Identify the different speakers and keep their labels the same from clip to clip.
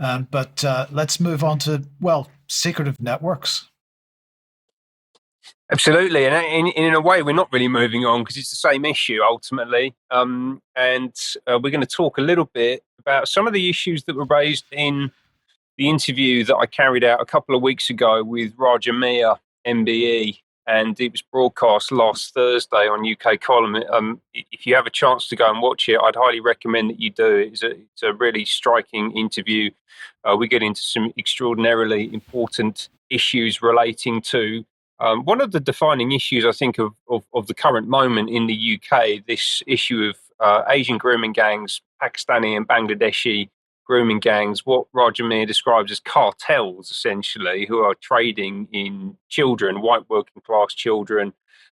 Speaker 1: But let's move on to, secretive networks.
Speaker 2: Absolutely, and in a way, we're not really moving on because it's the same issue ultimately. And we're going to talk a little bit about some of the issues that were raised in the interview that I carried out a couple of weeks ago with Miah, MBE, and it was broadcast last Thursday on UK Column. If you have a chance to go and watch it, I'd highly recommend that you do. It's a really striking interview. We get into some extraordinarily important issues relating to one of the defining issues, I think, of the current moment in the UK, this issue of Asian grooming gangs, Pakistani and Bangladeshi grooming gangs, what Miah describes as cartels, essentially, who are trading in children, white working class children,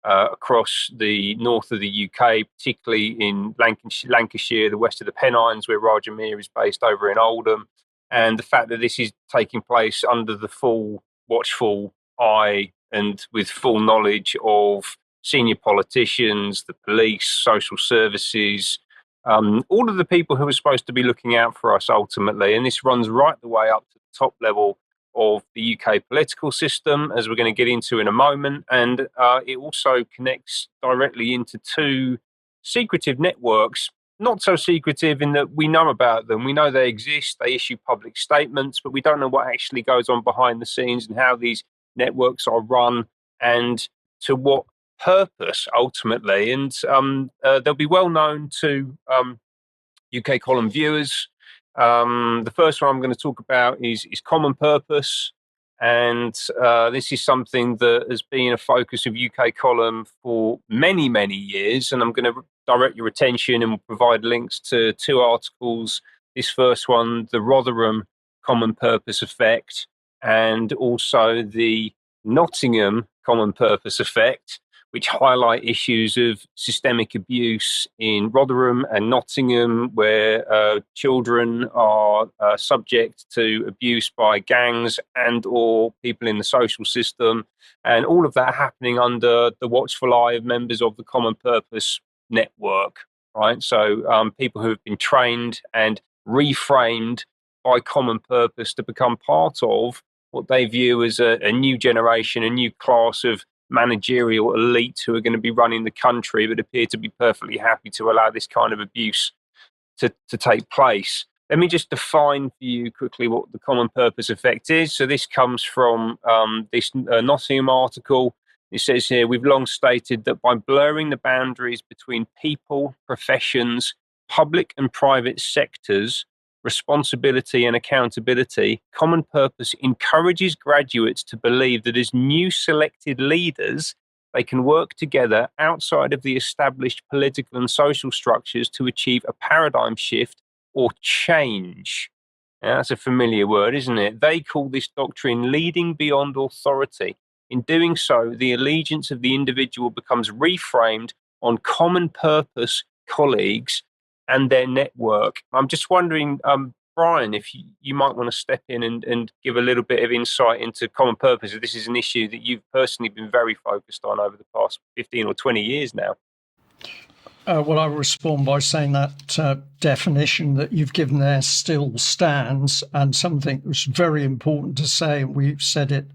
Speaker 2: across the north of the UK, particularly in Lancashire, the west of the Pennines, where Miah is based over in Oldham. And the fact that this is taking place under the full watchful eye and with full knowledge of senior politicians, the police, social services, all of the people who are supposed to be looking out for us ultimately. And this runs right the way up to the top level of the UK political system, as we're going to get into in a moment. And it also connects directly into two secretive networks, not so secretive in that we know about them. We know they exist, they issue public statements, but we don't know what actually goes on behind the scenes and how these networks are run and to what purpose ultimately. And they'll be well known to UK Column viewers. The first one I'm going to talk about is common purpose. And this is something that has been a focus of UK Column for many, many years. And I'm going to direct your attention and provide links to two articles. This first one, the Rotherham Common Purpose Effect, and also the Nottingham Common Purpose Effect, which highlight issues of systemic abuse in Rotherham and Nottingham, where children are subject to abuse by gangs and or people in the social system, and all of that happening under the watchful eye of members of the Common Purpose Network, right? So people who have been trained and reframed by Common Purpose to become part of what they view as a new generation, a new class of managerial elite who are going to be running the country, but appear to be perfectly happy to allow this kind of abuse to take place. Let me just define for you quickly what the common purpose effect is. So this comes from this Nottingham article. It says here, we've long stated that by blurring the boundaries between people, professions, public and private sectors, responsibility and accountability, common purpose encourages graduates to believe that as new selected leaders, they can work together outside of the established political and social structures to achieve a paradigm shift or change. Yeah, that's a familiar word, isn't it? They call this doctrine leading beyond authority. In doing so, the allegiance of the individual becomes reframed on common purpose colleagues and their network. I'm just wondering, Brian, if you might want to step in and give a little bit of insight into common purpose. This is an issue that you've personally been very focused on over the past 15 or 20 years now.
Speaker 3: Well, I'll respond by saying that definition that you've given there still stands, and something that's very important to say, and we've said it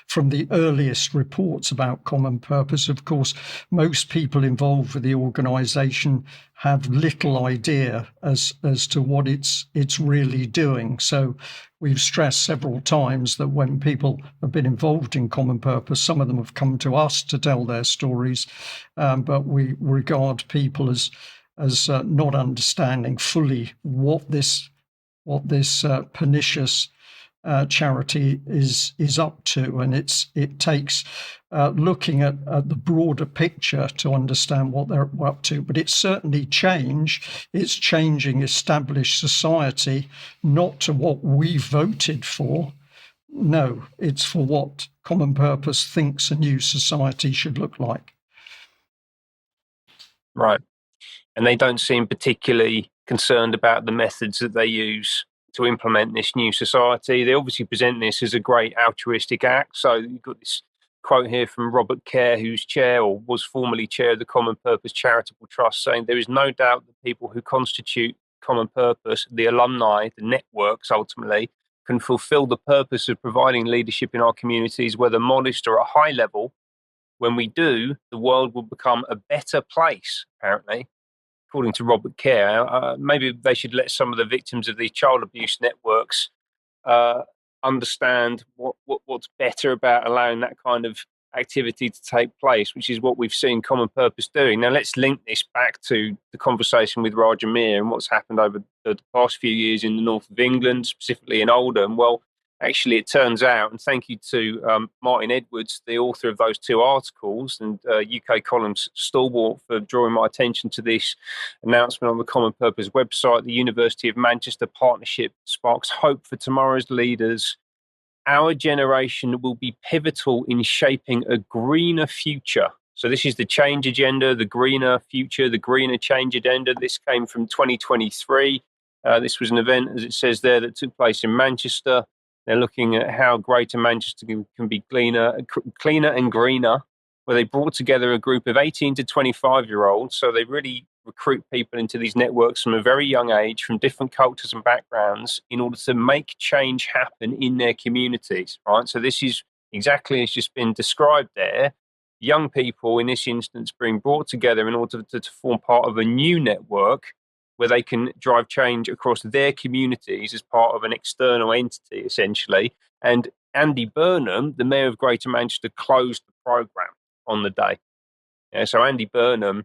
Speaker 3: from the earliest reports about common purpose. Of course, most people involved with the organisation have little idea as to what it's really doing. So we've stressed several times that when people have been involved in common purpose, some of them have come to us to tell their stories, but we regard people as not understanding fully what this pernicious charity is up to, and it takes looking at the broader picture to understand what they're up to. But it's certainly change. It's changing established society, not to what we voted for. No, it's for what common purpose thinks a new society should look like.
Speaker 2: Right. And they don't seem particularly concerned about the methods that they use to implement this new society. They obviously present this as a great altruistic act. So you've got this quote here from Robert Kerr, who's chair or was formerly chair of the Common Purpose Charitable Trust, saying there is no doubt that people who constitute common purpose, the alumni, the networks ultimately, can fulfill the purpose of providing leadership in our communities, whether modest or at high level. When we do, the world will become a better place, apparently, according to Robert Kerr. Maybe they should let some of the victims of these child abuse networks understand what's better about allowing that kind of activity to take place, which is what we've seen Common Purpose doing. Now, let's link this back to the conversation with Roger Miah and what's happened over the past few years in the north of England, specifically in Oldham. Well, actually, it turns out, and thank you to Martin Edwards, the author of those two articles, and UK Columns Stalwart for drawing my attention to this announcement on the Common Purpose website. The University of Manchester partnership sparks hope for tomorrow's leaders. Our generation will be pivotal in shaping a greener future. So this is the change agenda, the greener future, the greener change agenda. This came from 2023. This was an event, as it says there, that took place in Manchester. They're looking at how Greater Manchester can be cleaner and greener, where they brought together a group of 18 to 25-year-olds. So they really recruit people into these networks from a very young age, from different cultures and backgrounds, in order to make change happen in their communities, right? So this is exactly as just been described there. Young people, in this instance, being brought together in order to form part of a new network where they can drive change across their communities as part of an external entity, essentially. And Andy Burnham, the Mayor of Greater Manchester, closed the programme on the day. Yeah, so Andy Burnham,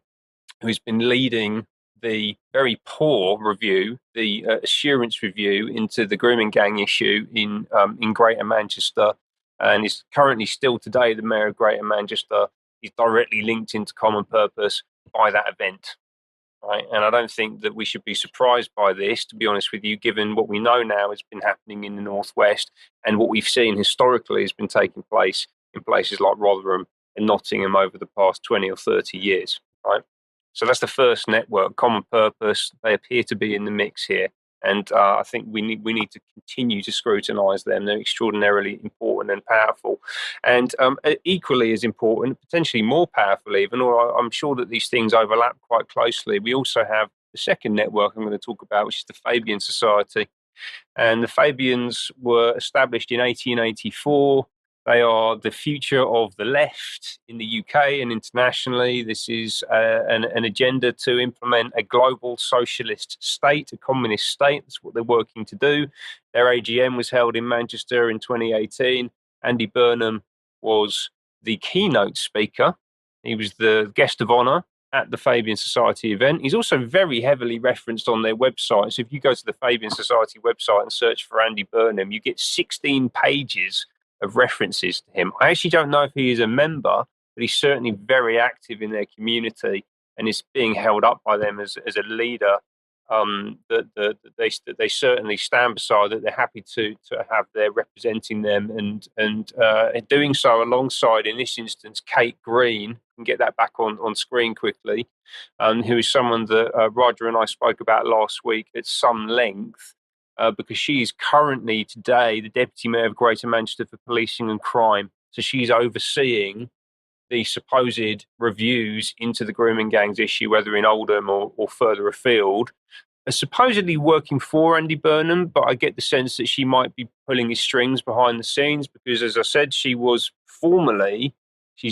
Speaker 2: who's been leading the very poor review, the assurance review into the grooming gang issue in Greater Manchester, and is currently still today the Mayor of Greater Manchester, is directly linked into Common Purpose by that event. Right? And I don't think that we should be surprised by this, to be honest with you, given what we know now has been happening in the Northwest and what we've seen historically has been taking place in places like Rotherham and Nottingham over the past 20 or 30 years. Right? So that's the first network, Common Purpose. They appear to be in the mix here. And I think we need to continue to scrutinise them. They're extraordinarily important and powerful. And equally as important, potentially more powerful even, or I'm sure that these things overlap quite closely, we also have the second network I'm going to talk about, which is the Fabian Society. And the Fabians were established in 1884. They are the future of the left in the UK and internationally. This is an agenda to implement a global socialist state, a communist state. That's what they're working to do. Their AGM was held in Manchester in 2018. Andy Burnham was the keynote speaker. He was the guest of honour at the Fabian Society event. He's also very heavily referenced on their website. So if you go to the Fabian Society website and search for Andy Burnham, you get 16 pages of references to him. I actually don't know if he is a member, but he's certainly very active in their community and is being held up by them as a leader that they certainly stand beside, that they're happy to have their representing them and doing so alongside, in this instance, Kate Green. Can get that back on screen quickly, who is someone that Roger and I spoke about last week at some length. Because she is currently today the Deputy Mayor of Greater Manchester for Policing and Crime. So she's overseeing the supposed reviews into the grooming gangs issue, whether in Oldham or further afield. Supposedly working for Andy Burnham, but I get the sense that she might be pulling his strings behind the scenes because, as I said, she's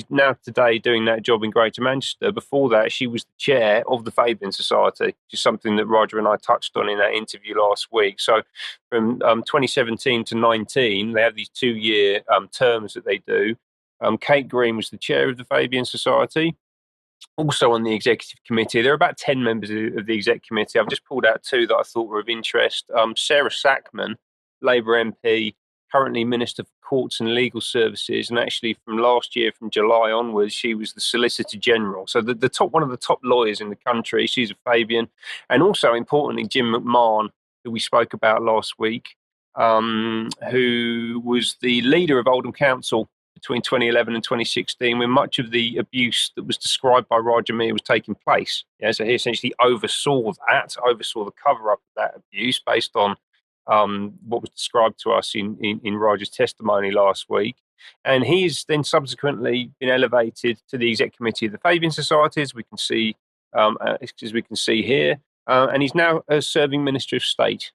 Speaker 2: now today doing that job in Greater Manchester. Before that, she was the chair of the Fabian Society, which is something that Roger and I touched on in that interview last week. So from 2017 to 19, they have these 2-year terms that they do. Kate Green was the chair of the Fabian Society. Also on the executive committee, there are about 10 members of the exec committee. I've just pulled out 2 that I thought were of interest. Sarah Sackman, Labour MP, currently Minister for Courts and Legal Services, and actually from last year, from July onwards, she was the Solicitor General. So one of the top lawyers in the country. She's a Fabian. And also, importantly, Jim McMahon, who we spoke about last week, who was the leader of Oldham Council between 2011 and 2016, when much of the abuse that was described by Roger Miah was taking place. Yeah, so he essentially oversaw the cover-up of that abuse based on what was described to us in Roger's testimony last week. And he's then subsequently been elevated to the exec committee of the Fabian Society, as we can see here. and he's now a serving Minister of State.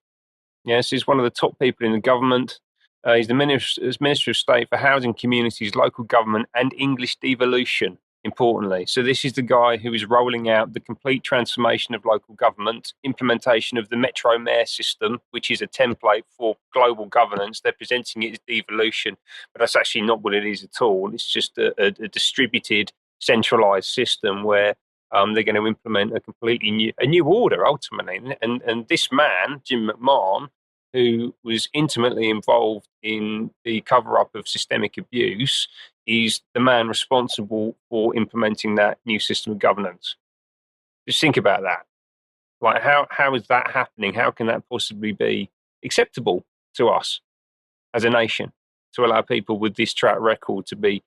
Speaker 2: Yes, he's one of the top people in the government. He's the Minister of State for Housing, Communities, Local Government, and English Devolution, importantly. So this is the guy who is rolling out the complete transformation of local government, implementation of the Metro Mayor system, which is a template for global governance. They're presenting it as devolution, but that's actually not what it is at all. It's just a distributed, centralised system where they're going to implement a completely new order, ultimately. And this man, Jim McMahon, who was intimately involved in the cover-up of systemic abuse, is the man responsible for implementing that new system of governance. Just think about that. Like, how is that happening? How can that possibly be acceptable to us as a nation, to allow people with this track record to be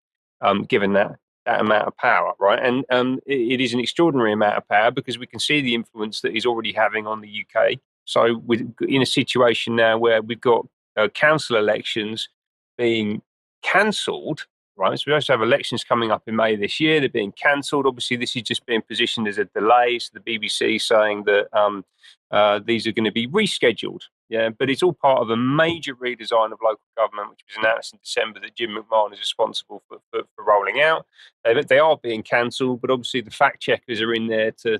Speaker 2: given that amount of power, right? And it is an extraordinary amount of power, because we can see the influence that he's already having on the UK. So we're in a situation now where we've got council elections being cancelled, right? So we also have elections coming up in May this year. They're being cancelled. Obviously, this is just being positioned as a delay. So the BBC saying that these are going to be rescheduled. Yeah, but it's all part of a major redesign of local government, which was announced in December, that Jim McMahon is responsible for rolling out. They are being cancelled, but obviously the fact checkers are in there to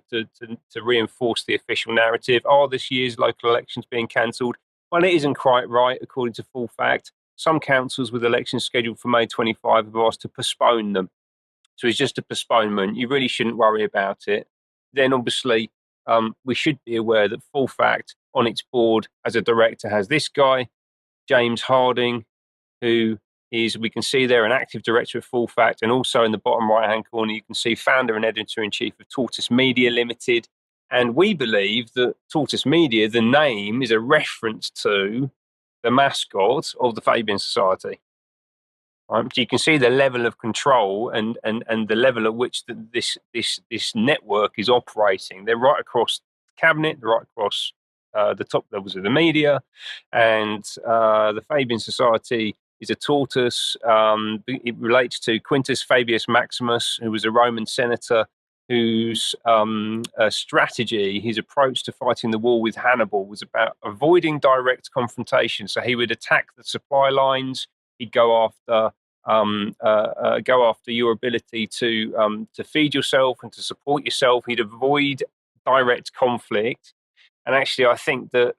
Speaker 2: reinforce the official narrative. Are this year's local elections being cancelled? Well, it isn't quite right, according to Full Fact. Some councils with elections scheduled for May 25 have asked to postpone them. So it's just a postponement. You really shouldn't worry about it. Then obviously we should be aware that Full Fact on its board as a director has this guy, James Harding, who is, we can see there, an active director of Full Fact, and also in the bottom right-hand corner you can see founder and editor-in-chief of Tortoise Media Limited. And we believe that Tortoise Media, the name, is a reference to the mascot of the Fabian Society. So you can see the level of control and the level at which this network is operating. They're right across the cabinet, they're right across the top levels of the media, and the Fabian Society is a tortoise. It relates to Quintus Fabius Maximus, who was a Roman senator whose strategy, his approach to fighting the war with Hannibal was about avoiding direct confrontation. So he would attack the supply lines. He'd go after your ability to feed yourself and to support yourself. He'd avoid direct conflict. And actually, I think that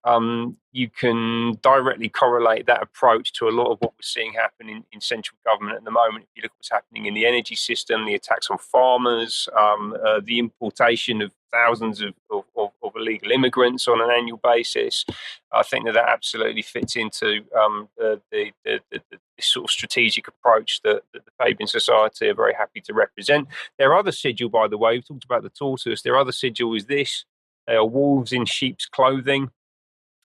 Speaker 2: you can directly correlate that approach to a lot of what we're seeing happen in central government at the moment. If you look at what's happening in the energy system, the attacks on farmers, the importation of thousands of illegal immigrants on an annual basis, I think that absolutely fits into this sort of strategic approach that the Fabian Society are very happy to represent. Their other sigil, by the way, we talked about the tortoise, their other sigil is this. They are wolves in sheep's clothing.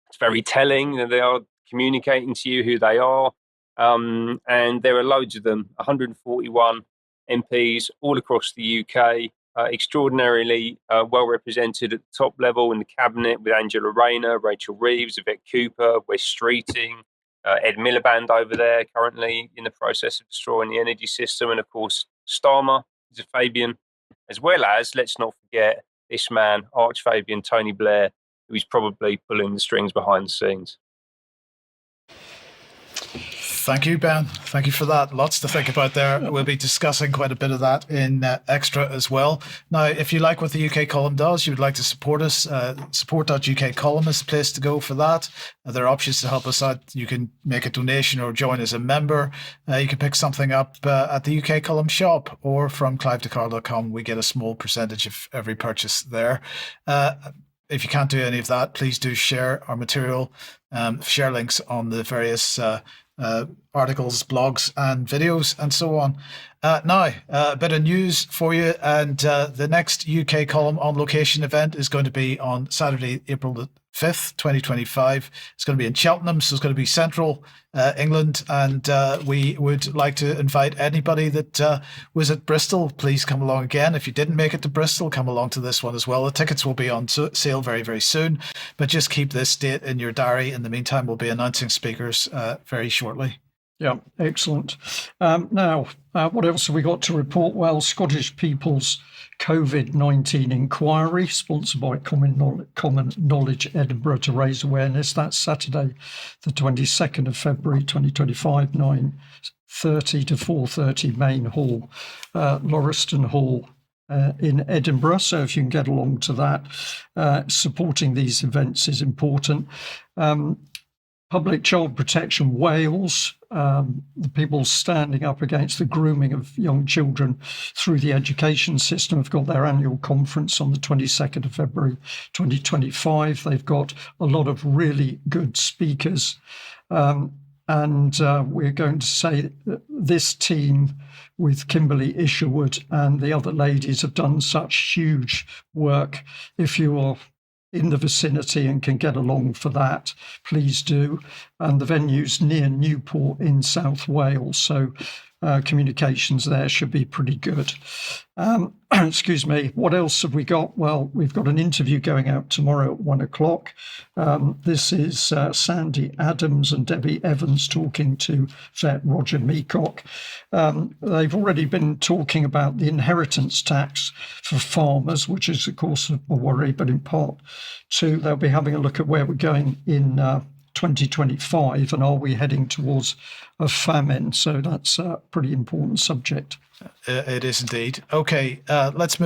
Speaker 2: It's very telling that they are communicating to you who they are. And there are loads of them, 141 MPs all across the UK, extraordinarily well represented at the top level in the cabinet, with Angela Rayner, Rachel Reeves, Yvette Cooper, Wes Streeting, Ed Miliband over there, currently in the process of destroying the energy system. And of course, Starmer is a Fabian, as well as, let's not forget, this man, Arch Fabian Tony Blair, who is probably pulling the strings behind the scenes.
Speaker 1: Thank you, Ben. Thank you for that. Lots to think about there. We'll be discussing quite a bit of that in Extra as well. Now, if you like what the UK column does, you would like to support us, support.UK column is the place to go for that. There are options to help us out. You can make a donation or join as a member. You can pick something up at the UK column shop or from clivedecard.com. We get a small percentage of every purchase there. If you can't do any of that, please do share our material, share links on the various articles, blogs and videos and so on. Now, a bit of news for you, and the next UK column on location event is going to be on Saturday, April the 5th, 2025. It's going to be in Cheltenham, so it's going to be central England, and we would like to invite anybody that was at Bristol. Please come along again. If you didn't make it to Bristol, come along to this one as well. The tickets will be on sale very, very soon, but just keep this date in your diary. In the meantime, we'll be announcing speakers very shortly.
Speaker 3: Yeah, excellent. Now, what else have we got to report? Well, Scottish People's COVID-19 inquiry, sponsored by Common Knowledge Edinburgh to raise awareness. That's Saturday, the 22nd of February 2025, 9:30 to 4:30, Main Hall, Lauriston Hall. In Edinburgh. So if you can get along to that, supporting these events is important. Public Child Protection Wales, the people standing up against the grooming of young children through the education system, have got their annual conference on the 22nd of February 2025. They've got a lot of really good speakers. And we're going to say that this team with Kimberly Isherwood and the other ladies have done such huge work. If you are in the vicinity and can get along for that, please do. And the venue's near Newport in South Wales, so communications there should be pretty good. Excuse me. What else have we got? Well, we've got an interview going out tomorrow at 1:00. This is Sandy Adams and Debbie Evans talking to Vet Roger Meacock. They've already been talking about the inheritance tax for farmers, which is, of course, a worry, but in part two, they'll be having a look at where we're going in 2025 and are we heading towards a famine. So that's a pretty important subject.
Speaker 1: It is indeed. Okay, let's move